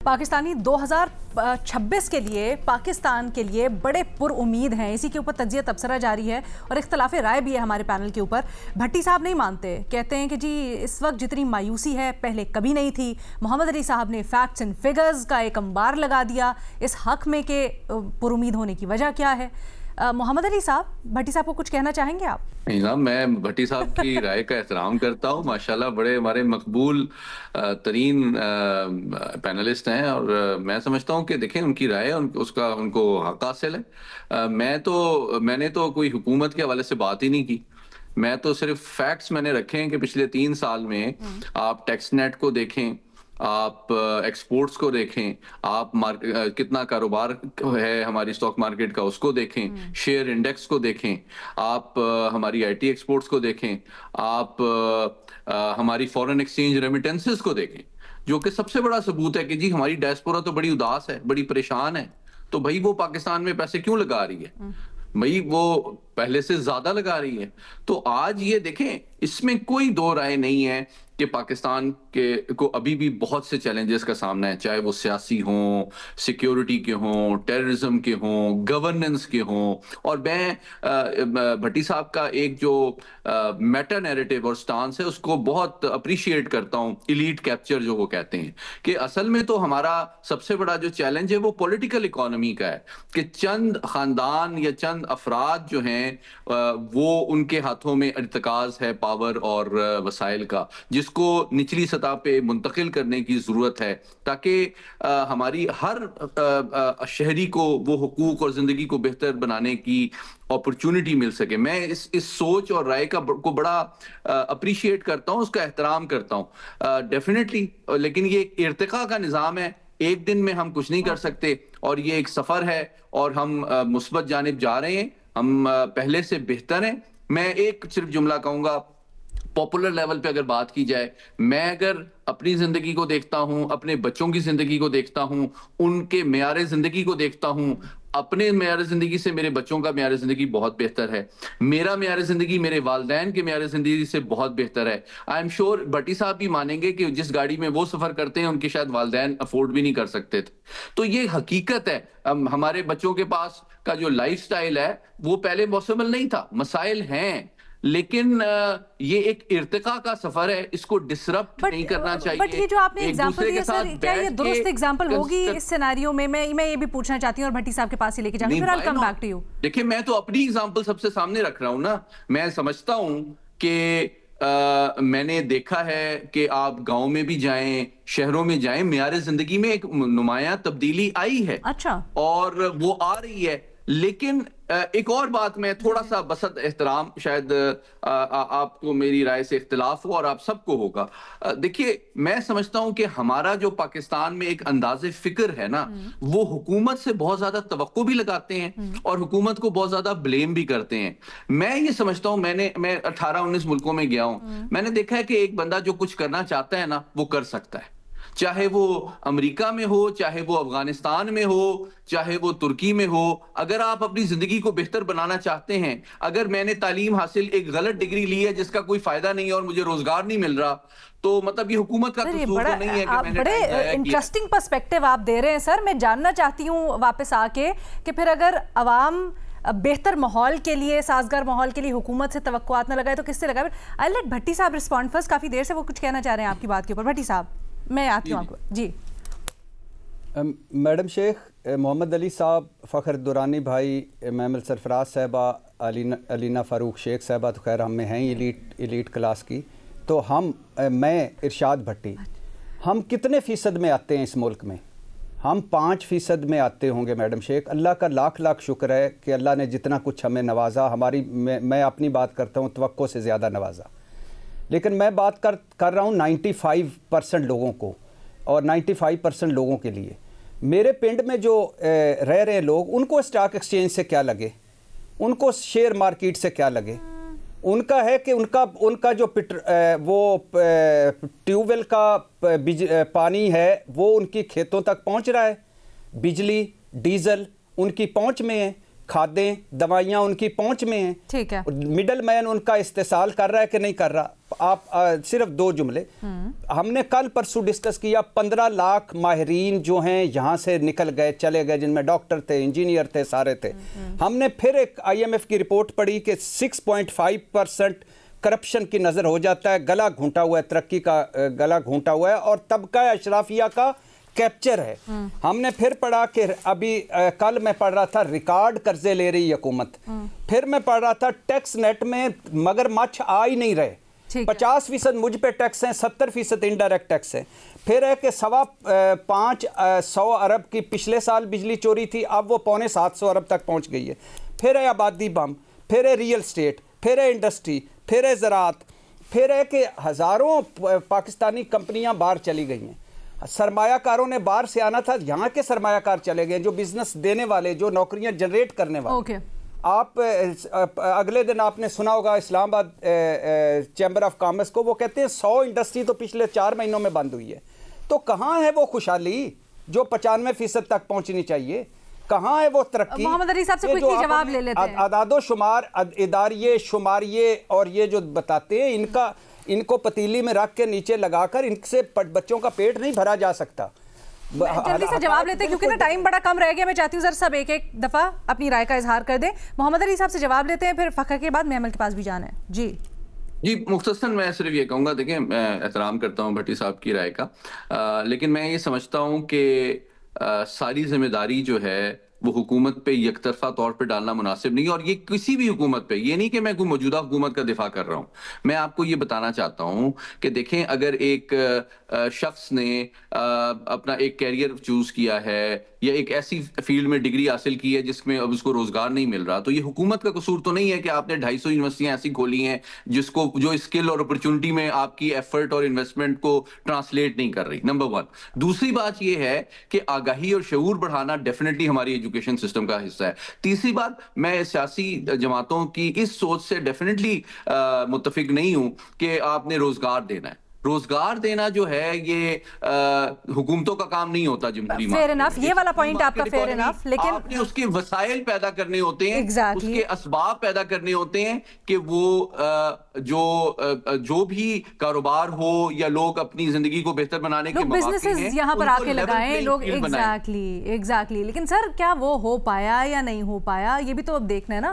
پاکستانی 2026 کے لیے پاکستان کے لیے بڑے پر امید ہیں. اسی کے اوپر تجزیہ تبصرہ جاری ہے اور اختلاف رائے بھی ہے ہمارے پینل کے اوپر. بھٹی صاحب نہیں مانتے, کہتے ہیں کہ جی اس وقت جتنی مایوسی ہے پہلے کبھی نہیں تھی. محمد علی صاحب نے فیکٹس اینڈ فگرز کا ایک انبار لگا دیا اس حق میں کہ پر امید ہونے کی وجہ کیا ہے. محمد علی صاحب, بھٹی صاحب کو کچھ کہنا چاہیں گے آپ؟ نہیں صاحب, میں بھٹی صاحب کی رائے کا احترام کرتا ہوں. ماشاءاللہ بڑے ہمارے مقبول ترین پینلسٹ ہیں اور میں سمجھتا ہوں کہ دیکھیں ان کی رائے اس کا ان کو حق حاصل ہے. میں نے تو کوئی حکومت کے حوالے سے بات ہی نہیں کی. میں تو صرف فیکٹس میں نے رکھے ہیں کہ پچھلے 3 سال میں آپ ٹیکس نیٹ کو دیکھیں, آپ ایکسپورٹس کو دیکھیں, آپ کتنا کاروبار ہے ہماری سٹاک مارکیٹ کا اس کو دیکھیں, شیئر انڈیکس کو دیکھیں, آپ ہماری آئی ٹی ایکسپورٹس کو دیکھیں, آپ ہماری فورن ایکسچینج ریمیٹنسز کو دیکھیں, جو کہ سب سے بڑا ثبوت ہے کہ جی ہماری ڈائسپورا تو بڑی اداس ہے, بڑی پریشان ہے. تو بھائی وہ پاکستان میں پیسے کیوں لگا رہی ہے؟ بھائی وہ پہلے سے زیادہ لگا رہی ہے. تو آج یہ دیکھیں, اس میں کوئی دو رائے نہیں ہے کہ پاکستان کو ابھی بھی بہت سے چیلنجز کا سامنا ہے, چاہے وہ سیاسی ہوں, سیکیورٹی کے ہوں, ٹیررزم کے ہوں, گورننس کے ہوں. اور میں بھٹی صاحب کا ایک جو میٹا نیریٹو اور سٹانس ہے اس کو بہت اپریشیٹ کرتا ہوں. ایلیٹ کیپچر جو وہ کہتے ہیں کہ اصل میں تو ہمارا سب سے بڑا جو چیلنج ہے وہ پولیٹیکل اکانومی کا ہے کہ چند خاندان یا چند افراد جو ہیں وہ ان کے ہاتھوں میں ارتکاز ہے پاور اور وسائل کا, جس کو نچلی سطح پہ منتقل کرنے کی ضرورت ہے تاکہ ہماری ہر شہری کو وہ حقوق اور زندگی کو بہتر بنانے کی اپرچونٹی مل سکے. میں اس سوچ اور رائے کو بڑا اپریشیٹ کرتا ہوں, اس کا احترام کرتا ہوں ڈیفینیٹلی. لیکن یہ ایک ارتقاء کا نظام ہے, ایک دن میں ہم کچھ نہیں کر سکتے اور یہ ایک سفر ہے اور ہم مثبت جانب جا رہے ہیں, ہم پہلے سے بہتر ہیں. میں ایک صرف جملہ کہوں گا, پاپولر لیول پہ اگر بات کی جائے, میں اگر اپنی زندگی کو دیکھتا ہوں, اپنے بچوں کی زندگی کو دیکھتا ہوں, ان کے معیار زندگی کو دیکھتا ہوں, اپنے معیار زندگی سے میرے بچوں کا معیار زندگی بہت بہتر ہے. میرا معیار زندگی میرے والدین کے معیار زندگی سے بہت بہتر ہے. آئی ایم شیور بھٹی صاحب بھی مانیں گے کہ جس گاڑی میں وہ سفر کرتے ہیں ان کے شاید والدین افورڈ بھی نہیں کر سکتے تھے. تو یہ حقیقت ہے. ہمارے بچوں کے پاس کا جو لائف سٹائل ہے وہ پہلے پاسبل نہیں تھا. مسائل ہیں لیکن یہ ایک ارتقاء کا سفر ہے, اس کو ڈسرپٹ نہیں کرنا چاہیے. بٹ یہ جو آپ نے ایگزامپل دیا سر, کیا یہ درست ایگزامپل ہوگی اس سیناریو میں؟ میں یہ بھی پوچھنا چاہتی ہوں اور بھٹی صاحب کے پاس ہی لے کے جاؤں گی, پھر I'll come back to you. دیکھیں میں تو اپنی ایگزامپل سب سے سامنے رکھ رہا ہوں نا. میں سمجھتا ہوں کہ میں نے دیکھا ہے کہ آپ گاؤں میں بھی جائیں, شہروں میں جائیں, معیار زندگی میں ایک نمایاں تبدیلی آئی ہے. اچھا, اور وہ آ رہی ہے. لیکن ایک اور بات, میں تھوڑا سا بسط احترام, شاید آپ کو میری رائے سے اختلاف ہو اور آپ سب کو ہوگا. دیکھیے میں سمجھتا ہوں کہ ہمارا جو پاکستان میں ایک انداز فکر ہے نا, وہ حکومت سے بہت زیادہ توقع بھی لگاتے ہیں اور حکومت کو بہت زیادہ بلیم بھی کرتے ہیں. میں یہ سمجھتا ہوں, میں 18-19 ملکوں میں گیا ہوں, میں نے دیکھا ہے کہ ایک بندہ جو کچھ کرنا چاہتا ہے نا وہ کر سکتا ہے, چاہے وہ امریکہ میں ہو, چاہے وہ افغانستان میں ہو, چاہے وہ ترکی میں ہو. اگر آپ اپنی زندگی کو بہتر بنانا چاہتے ہیں, اگر میں نے تعلیم حاصل ایک غلط ڈگری لی ہے جس کا کوئی فائدہ نہیں ہے اور مجھے روزگار نہیں مل رہا, تو مطلب یہ حکومت کا قصور تو نہیں ہے کہ میں نے بڑے انٹرسٹنگ پرسپیکٹیو آپ دے رہے ہیں سر. میں جاننا چاہتی ہوں واپس آ کے کہ پھر اگر عوام بہتر ماحول کے لیے, سازگار ماحول کے لیے حکومت سے توقعات نہ لگائے تو کس سے لگائے؟ I'll let بھٹی صاحب رسپونڈ فرسٹ. کافی دیر سے وہ کچھ کہنا چاہ رہے ہیں آپ کی بات کے اوپر. بھٹی صاحب میں آتی ہوں آپ کو. جی میڈم شیخ, محمد علی صاحب, فخر دورانی بھائی, میمل سرفراز صاحبہ, علینا فاروق شیخ صاحبہ, تو خیر ہم میں ہیں ایلیٹ کلاس کی. تو میں ارشاد بھٹی, ہم کتنے فیصد میں آتے ہیں اس ملک میں؟ ہم 5% میں آتے ہوں گے میڈم شیخ. اللہ کا لاکھ شکر ہے کہ اللہ نے جتنا کچھ ہمیں نوازا, میں اپنی بات کرتا ہوں, توقع سے زیادہ نوازا. لیکن میں بات کر رہا ہوں 95% لوگوں کو اور 95% لوگوں کے لیے. میرے پنڈ میں جو رہ رہے لوگ, ان کو اسٹاک ایکسچینج سے کیا لگے, ان کو شیئر مارکیٹ سے کیا لگے؟ ان کا ہے کہ ان کا جو وہ ٹیوب ویل کا پانی ہے وہ ان کی کھیتوں تک پہنچ رہا ہے, بجلی ڈیزل ان کی پہنچ میں ہے. کھادیں دوائیاں ان کی پہنچ میں ہیں. ٹھیک ہے. مڈل مین ان کا استحصال کر رہا ہے کہ نہیں کر رہا. آپ صرف 2 جملے ہم نے کل پرسوں ڈسکس کیا. 15 لاکھ ماہرین جو ہیں یہاں سے نکل گئے چلے گئے, جن میں ڈاکٹر تھے, انجینئر تھے, سارے تھے. ہم نے پھر ایک IMF کی رپورٹ پڑھی کہ 6.5% کرپشن کی نظر ہو جاتا ہے. گلا گھونٹا ہوا ہے, ترقی کا گلا گھونٹا ہوا ہے, اور طبقہ اشرافیہ کا کیپچر ہے. ہم نے پھر پڑھا کہ ابھی کل میں پڑھ رہا تھا ریکارڈ قرضے لے رہی حکومت. پھر میں پڑھ رہا تھا ٹیکس نیٹ میں مگر مچھ آ ہی نہیں رہے. 50% مجھ پہ ٹیکس ہیں, 70% انڈائریکٹ ٹیکس ہے. پھر ہے کہ 550 ارب کی پچھلے سال بجلی چوری تھی, اب وہ 750 ارب تک پہنچ گئی ہے. پھر ہے آبادی بم, پھر ہے ریئل اسٹیٹ, پھر ہے انڈسٹری, پھر ہے زراعت, پھر ہے کہ ہزاروں پاکستانی کمپنیاں باہر چلی گئی ہیں. سرمایہ کاروں نے باہر سے آنا تھا, یہاں کے سرمایہ کار چلے گئے جو بزنس دینے والے, جو نوکریاں جنریٹ کرنے والے. آپ اگلے دن آپ نے سنا ہوگا اسلام آباد چیمبر آف کامرس کو, وہ کہتے ہیں 100 انڈسٹری تو پچھلے 4 مہینوں میں بند ہوئی ہے. تو کہاں ہے وہ خوشحالی جو 95% تک پہنچنی چاہیے؟ کہاں ہے وہ ترقی؟ محمد علی صاحب سے کوئی جواب لے لیتے ہیں. اعداد و شمار, اداریے, شماریے اور یہ جو بتاتے ہیں, ان کو پتیلی میں رکھ کے نیچے لگا کر ان سے بچوں کا پیٹ نہیں بھرا جا سکتا. جلدی سے جواب لیتے ہیں کیونکہ نا ٹائم بڑا کم رہ گیا. میں چاہتی ہوں ذرا سب ایک دفعہ اپنی رائے کا اظہار کر دیں. محمد علی صاحب سے جواب لیتے ہیں, پھر فخر کے بعد محمل کے پاس بھی جانا ہے. جی مختصراً میں صرف یہ کہوں گا, دیکھیں میں احترام کرتا ہوں بھٹی صاحب کی رائے کا, لیکن میں یہ سمجھتا ہوں کہ ساری ذمہ داری جو ہے وہ حکومت پہ یک طرفہ طور پہ ڈالنا مناسب نہیں ہے. اور یہ کسی بھی حکومت پہ, یہ نہیں کہ میں کوئی موجودہ حکومت کا دفاع کر رہا ہوں. میں آپ کو یہ بتانا چاہتا ہوں کہ دیکھیں, اگر ایک شخص نے اپنا ایک کیریئر چوز کیا ہے یا ایک ایسی فیلڈ میں ڈگری حاصل کی ہے جس میں اب اس کو روزگار نہیں مل رہا, تو یہ حکومت کا قصور تو نہیں ہے کہ آپ نے 250 یونیورسٹیاں ایسی کھولی ہیں جو اسکل اور اپرچونٹی میں آپ کی ایفرٹ اور انویسٹمنٹ کو ٹرانسلیٹ نہیں کر رہی. نمبر 1. دوسری بات یہ ہے کہ آگاہی اور شعور بڑھانا ڈیفینیٹلی ہماری ایجوکیشن سسٹم کا حصہ ہے. تیسری بات, میں سیاسی جماعتوں کی اس سوچ سے ڈیفینیٹلی متفق نہیں ہوں کہ آپ نے روزگار دینا ہے. روزگار دینا جو ہے یہ حکومتوں کا کام نہیں ہوتا. جمہوری فیر انف, یہ والا پوائنٹ آپ کا فیر انف, لیکن آپ نے اس کے وسائل پیدا کرنے ہوتے ہیں, اس کے اسباب پیدا کرنے ہوتے ہیں کہ وہ جو بھی کاروبار ہو یا لوگ اپنی زندگی کو بہتر بنانے کے مواقع ہیں, بزنسز یہاں پر آ کے لگائیں لوگ. ایگزیکٹلی. لیکن سر کیا وہ ہو پایا یا نہیں ہو پایا, یہ بھی تو اب دیکھنا ہے نا.